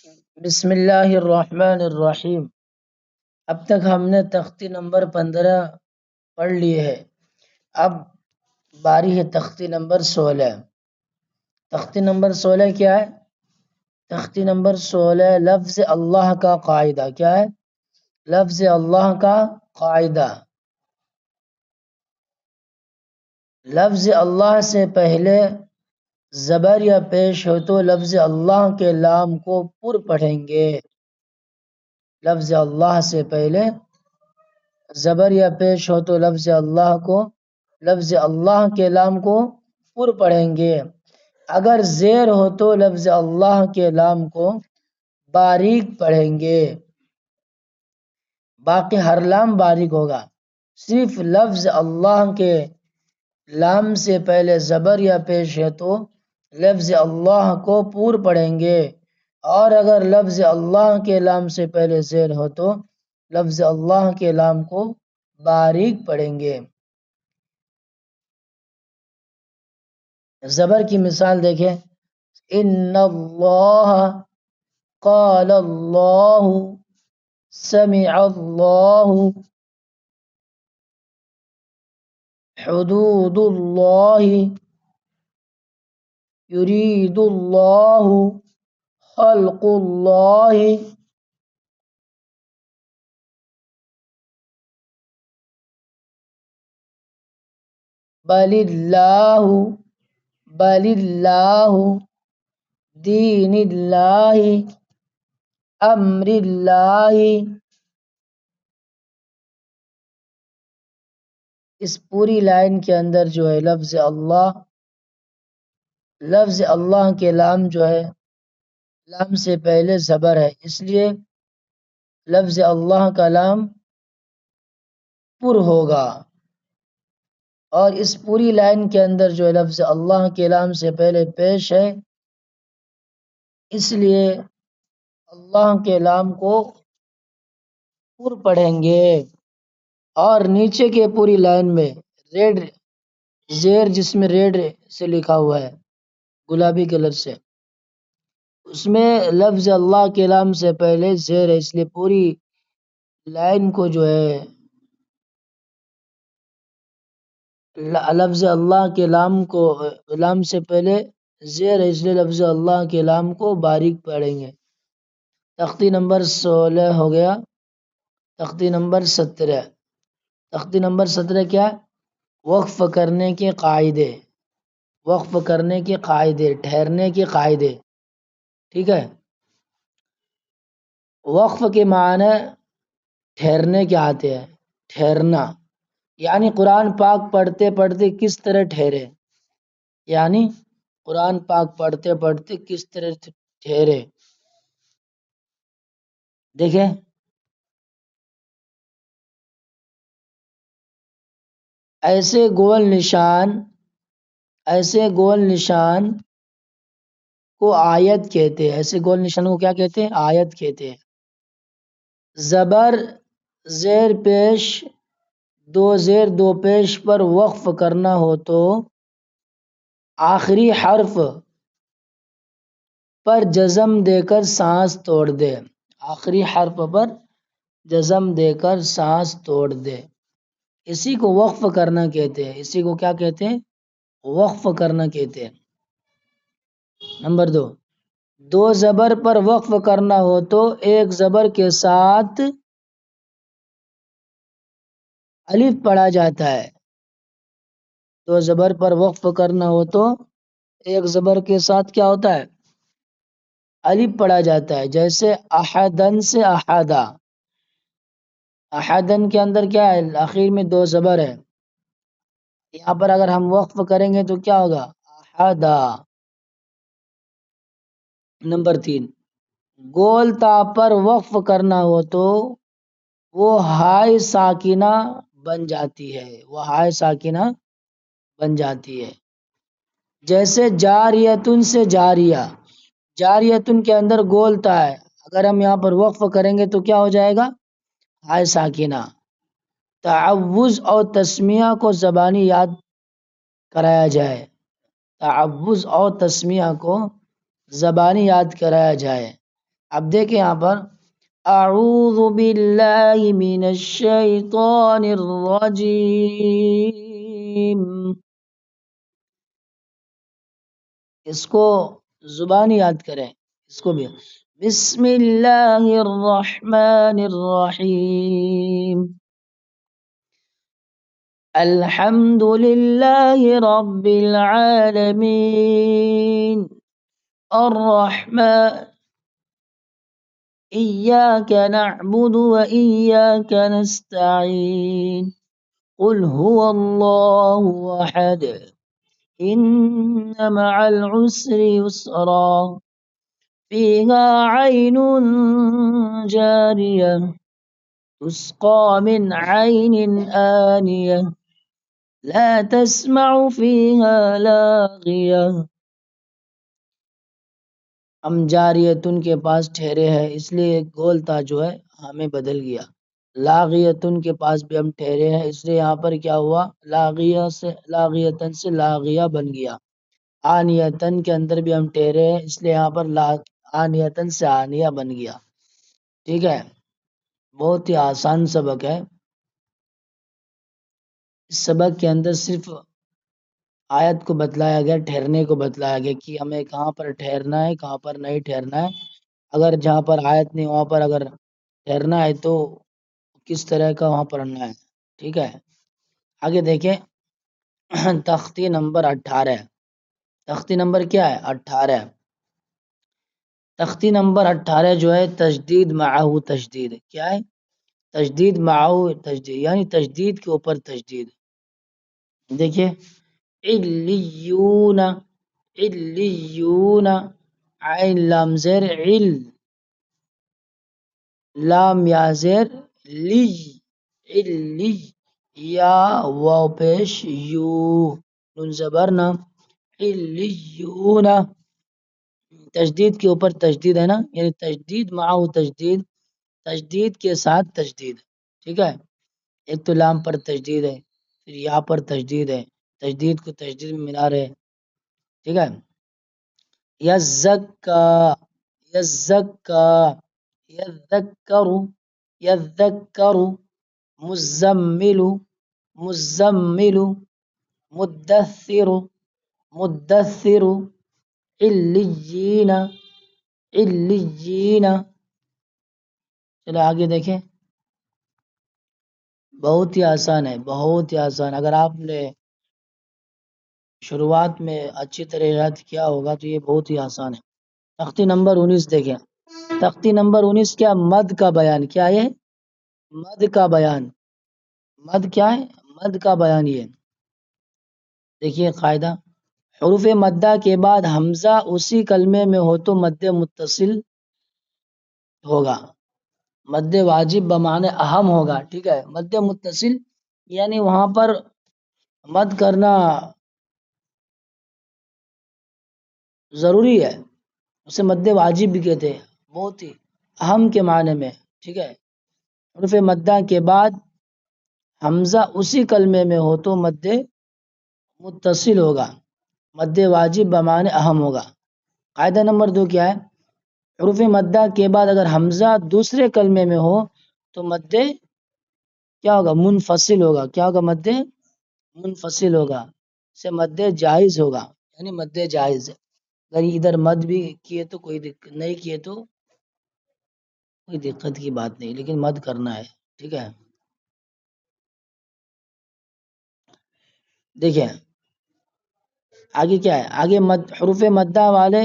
بسم اللہ الرحمن الرحیم۔ اب تک ہم نے تختی نمبر 15 پڑھ لیے ہے۔ اب باری ہے تختی نمبر 16۔ تختی نمبر 16 کیا ہے؟ تختی نمبر 16 لفظ اللہ کا قاعدہ۔ کیا ہے؟ لفظ اللہ کا قاعدہ۔ لفظ اللہ سے پہلے زبر یا پیش ہو تو لفظ اللہ کے لام کو پر پڑھیں گے۔ لفظ اللہ سے پہلے زبر یا پیش ہو تو لفظ اللہ کے لام کو پر پڑھیں گے۔ اگر زیر ہو تو لفظ اللہ کے لام کو باریک پڑھیں گے۔ باقی ہر لام باریک ہوگا، صرف لفظ اللہ کے لام سے پہلے زبر یا پیش ہے تو لفظ اللہ کو پور پڑھیں گے، اور اگر لفظ اللہ کے لام سے پہلے زیر ہو تو لفظ اللہ کے لام کو باریک پڑھیں گے۔ زبر کی مثال دیکھیں، ان اللہ، قال اللہ، سمع اللہ، حدود اللہ، یرید اللہ، خلق اللہ۔ بل اللہ، بل اللہ، دین اللہ، امر اللہ۔ اس پوری لائن کے اندر جو ہے لفظ اللہ کے لام جو ہے لام سے پہلے زبر ہے، اس لیے لفظ اللہ کا لام پر ہوگا، اور اس پوری لائن کے اندر جو لفظ اللہ کے لام سے پہلے پیش ہے، اس لیے اللہ کے لام کو پر پڑھیں گے۔ اور نیچے کے پوری لائن میں ریڈ زیر، جس میں ریڈ سے لکھا ہوا ہے گلابی کلر سے، اس میں لفظ اللہ کے لام سے پہلے زیر ہے، اس لیے پوری لائن کو جو ہے لفظ اللہ کے لام سے پہلے زیر ہے، اس لیے لفظ اللہ کے لام کو باریک پڑھیں گے۔ تختی نمبر 16 ہو گیا۔ تختی نمبر 17۔ تختی نمبر 17 کیا؟ وقف کرنے کے قاعدے۔ وقف کرنے کے قاعدے، ٹھہرنے کے قاعدے، ٹھیک ہے۔ وقف کے معنی ٹھہرنے کے آتے ہیں۔ ٹھہرنا یعنی قرآن پاک پڑھتے پڑھتے کس طرح ٹھہرے، یعنی قرآن پاک پڑھتے پڑھتے کس طرح ٹھہرے۔ دیکھیں، ایسے گول نشان کو آیت کہتے ہیں۔ ایسے گول نشان کو کیا کہتے ہیں؟ آیت کہتے ہیں۔ زبر زیر پیش، دو زیر دو پیش پر وقف کرنا ہو تو آخری حرف پر جزم دے کر سانس توڑ دے۔ آخری حرف پر جزم دے کر سانس توڑ دے، اسی کو وقف کرنا کہتے ہیں۔ اسی کو کیا کہتے ہیں؟ وقف کرنا کہتے ہیں۔ نمبر 2، دو زبر پر وقف کرنا ہو تو ایک زبر کے ساتھ الف پڑھا جاتا ہے۔ دو زبر پر وقف کرنا ہو تو ایک زبر کے ساتھ کیا ہوتا ہے؟ الف پڑھا جاتا ہے، جیسے احدن سے احدا۔ احدن کے اندر کیا ہے؟ آخر میں دو زبر ہے، یہاں پر اگر ہم وقف کریں گے تو کیا ہوگا؟ احدا۔ نمبر 3، گول تا پر وقف کرنا ہو تو وہ ہائے ساکنہ بن جاتی ہے۔ وہ ہائے ساکنہ بن جاتی ہے، جیسے جاریتن سے جاریہ۔ جاریتن کے اندر گول تا ہے، اگر ہم یہاں پر وقف کریں گے تو کیا ہو جائے گا؟ ہائے ساکنہ۔ تعوض اور تسمیہ کو زبانی یاد کرایا جائے۔ تعوض اور تسمیہ کو زبانی یاد کرایا جائے۔ اب دیکھیں یہاں پر اعوذ باللہ من الشیطان الرجیم، اس کو زبانی یاد کریں، اس کو بھی بسم اللہ الرحمن الرحیم، الحمد للہ رب العالمین، الرحمن إياك نعبد وإياك نستعين، قل هو الله أحد، إن مع العسر يسرا، فيها عين جارية تسقى من عين آنية لا تسمع فيها لاغية، ہم جاریتن کے پاس ٹھہرے ہیں، اس لیے گولتا جو ہے ہمیں بدل گیا، لاغیتن کے پاس بھی ہم ٹھہرے ہیں، اس لیے یہاں پر کیا ہوا، لاغیتن سے لاغیہ بن گیا، آنیتن کے اندر بھی ہم ٹھہرے ہیں، اس لیے یہاں پر آنیتن سے آنیہ بن گیا، ٹھیک ہے، بہت ہی آسان سبق ہے، اس سبق کے اندر صرف آیت کو بتلایا گیا، ٹھہرنے کو بتلایا گیا کہ ہمیں کہاں پر ٹھہرنا ہے، کہاں پر نہیں ٹھہرنا ہے، اگر جہاں پر آیت نہیں وہاں پر اگر ٹھہرنا ہے تو کس طرح کا وہاں پڑھنا ہے، ٹھیک ہے۔ آگے دیکھیں تختی نمبر 18، تختی نمبر کیا ہے، 18، تختی نمبر 18 جو ہے تجدید معہ تجدید، کیا ہے، تجدید معہ تجدید، یعنی تجدید کے اوپر تجدید، دیکھیے علیون، علیون، عین لام زیر عل، لام یا زیر لی، علی، یا واو پیش یو، نون زبر نا، علیون، تجدید کے اوپر تجدید ہے نا، یعنی تجدید معہ تجدید، تجدید کے ساتھ تجدید، ٹھیک ہے، ایک تو لام پر تجدید ہے، پھر یا پر تجدید ہے، تجدید کو تجدید میں ملا رہے، ٹھیک ہے، یزکا، یزکا، یذکر، یذکر، مزمل، مزمل، مدثر، مدثر، علیین، علیین، چلو آگے دیکھیں، بہت ہی آسان ہے، بہت ہی آسان، اگر آپ نے شروعات میں اچھی طرح یاد کیا ہوگا تو یہ بہت ہی آسان ہے۔ تختی نمبر 19 دیکھیں، تختی نمبر 19 کیا، مد کا بیان، کیا ہے، مد کا بیان، مد کیا ہے، مد کا بیان، یہ دیکھیے قاعدہ، حروف مدہ کے بعد حمزہ اسی کلمے میں ہو تو مد متصل ہوگا، مد واجب بمعنی اہم ہوگا، ٹھیک ہے، مد متصل یعنی وہاں پر مد کرنا ضروری ہے، اسے مد واجب بھی کہتے ہیں، بہت ہی اہم کے معنی میں، ٹھیک ہے، حروف مدہ کے بعد حمزہ اسی کلمے میں ہو تو مد متصل ہوگا، مد واجب بمعنی اہم ہوگا۔ قاعدہ نمبر 2 کیا ہے، حروف مدہ کے بعد اگر حمزہ دوسرے کلمے میں ہو تو مد کیا ہوگا، منفصل ہوگا، کیا ہوگا، مد منفصل ہوگا، اسے مد جائز ہوگا، یعنی مد جائز، اگر ادھر مد بھی کیے تو کوئی دقت نہیں، کیے تو کوئی دقت کی بات نہیں، لیکن مد کرنا ہے، ٹھیک ہے، دیکھیں آگے کیا ہے، آگے حروف مدہ والے،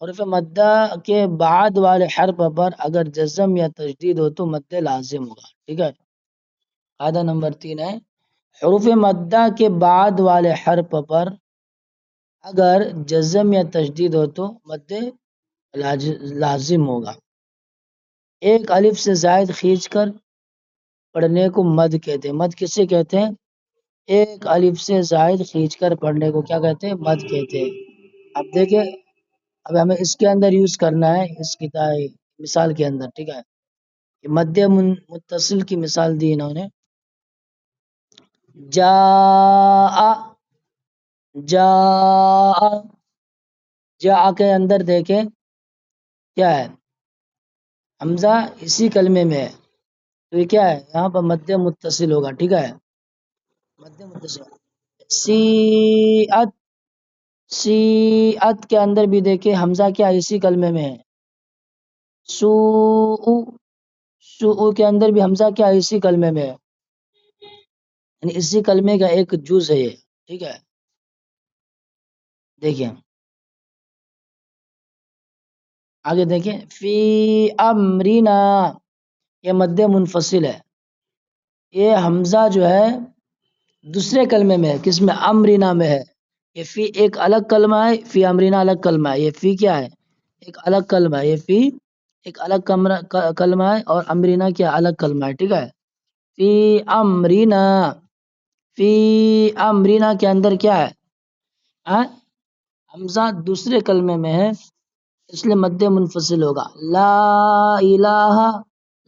حروف مدہ کے بعد والے حرف پر اگر جزم یا تشدید ہو تو مد لازم ہوگا، ٹھیک ہے، قاعدہ نمبر 3 ہے، حروف مدہ کے بعد والے حرف پر اگر جزم یا تشدید ہو تو مد لازم ہوگا، ایک الف سے زائد کھینچ کر پڑھنے کو مد کہتے ہیں، مد کسے کہتے ہیں، ایک الف سے زائد کھینچ کر پڑھنے کو کیا کہتے ہیں، مد کہتے ہیں۔ اب دیکھیں، اب ہمیں اس کے اندر یوز کرنا ہے، اس کتاب مثال کے اندر، ٹھیک ہے، مد متصل کی مثال دی انہوں نے، جا، جا، جا کے اندر دیکھیں کیا ہے، حمزہ اسی کلمے میں ہے، تو یہ کیا ہے، یہاں پر مد متصل ہوگا، ٹھیک ہے، مد متصل. سیئت، سیئت کے اندر بھی دیکھیں حمزہ کیا اسی کلمے میں ہے. سوء، سوء کے اندر بھی حمزہ کیا اسی کلمے میں ہے، یعنی اسی کلمے کا ایک جز ہے یہ، ٹھیک ہے. دیکھیں آگے دیکھیں، فی امرینا، یہ مد منفصل ہے. یہ حمزہ جو ہے دوسرے کلمے میں ہے، کس میں، امرینا میں ہے. یہ فی ایک الگ کلمہ ہے، فی امرینا الگ کلمہ ہے. یہ فی کیا ہے، ایک الگ کلمہ ہے. یہ فی ایک الگ کلمہ ہے، اور امرینا کیا الگ کلمہ ہے، ٹھیک ہے. فی امرینا، فی امرینا کے اندر کیا ہے، حمزہ دوسرے کلمے میں ہے، اس لیے مد منفصل ہوگا. لا الہ،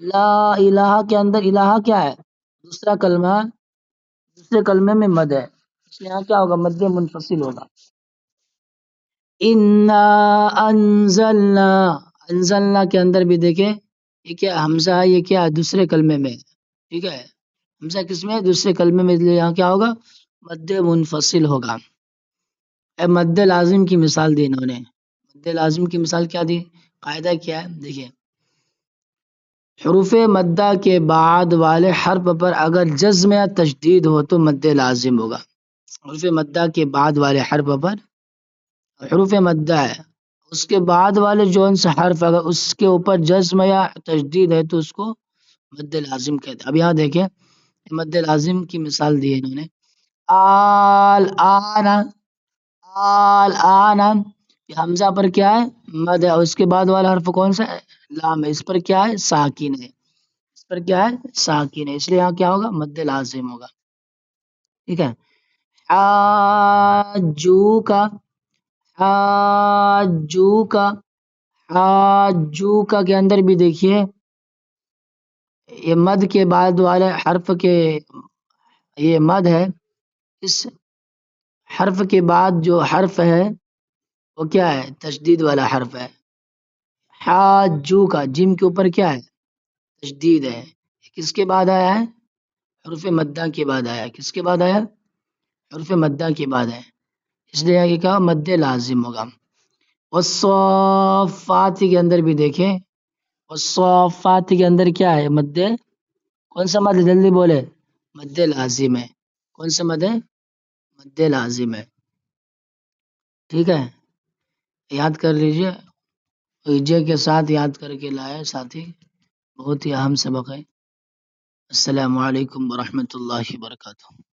لا الہ کے اندر الہ کیا ہے، دوسرا کلمہ، دوسرے کلمے میں مد ہے، اس لیے یہاں کیا ہوگا، مد منفصل ہوگا. انا انزلنا، انزلنا کے اندر بھی دیکھیں یہ کیا حمزہ ہے، یہ کیا ہے دوسرے کلمے میں، ٹھیک ہے. حمزہ کس میں ہے، دوسرے کلمے میں، یہاں کیا ہوگا، مد منفصل ہوگا. مد لازم کی مثال دی انہوں نے. مد لازم کی مثال کیا دی، قاعدہ کیا ہے دیکھیں، حروف مدہ کے بعد والے حرف پر اگر جزم یا تشدید ہو تو مد لازم ہوگا. حروف مدہ کے بعد والے حرف پر، حروف مدہ ہے، اس کے بعد والے جون سے حرف اگر اس کے اوپر جزم یا تشدید ہے تو اس کو مد لازم کہتے ہیں. اب یہاں دیکھیں مد لازم کی مثال دی ہے انہوں نے. آل آنا، آل آنا، یہ حمزہ پر کیا ہے، مد ہے، اور اس کے بعد والا حرف کون سا ہے، لام ہے، اس پر کیا ہے، ساکن ہے، اس پر کیا ہے، ساکن ہے، اس لیے یہاں کیا ہوگا، مد لازم ہوگا. ٹھیک ہے. حاجو کا، حاجو کا، حاجو کا کے اندر بھی دیکھیے یہ مد کے بعد والے حرف کے، یہ مد ہے، اس حرف کے بعد جو حرف ہے وہ کیا ہے، تشدید والا حرف ہے. حاجو کا، جیم کے اوپر کیا ہے، تشدید ہے. کس کے بعد آیا ہے، حروف مدہ کے بعد آیا. کس کے بعد آیا، حروف مدہ کے بعد ہے، اس لیے یہ کہا مد لازم ہوگا. والصافات کے اندر بھی دیکھیں، والصافات کے اندر کیا ہے، مد، کون سا مد ہے، جلدی بولے، مد لازم ہے. کون سا مد ہے، مد لازم ہے. ٹھیک ہے، یاد کر لیجئے، ایجے کے ساتھ یاد کر کے لائے ساتھی، بہت ہی اہم سبق ہے. السلام علیکم ورحمۃ اللہ وبرکاتہ.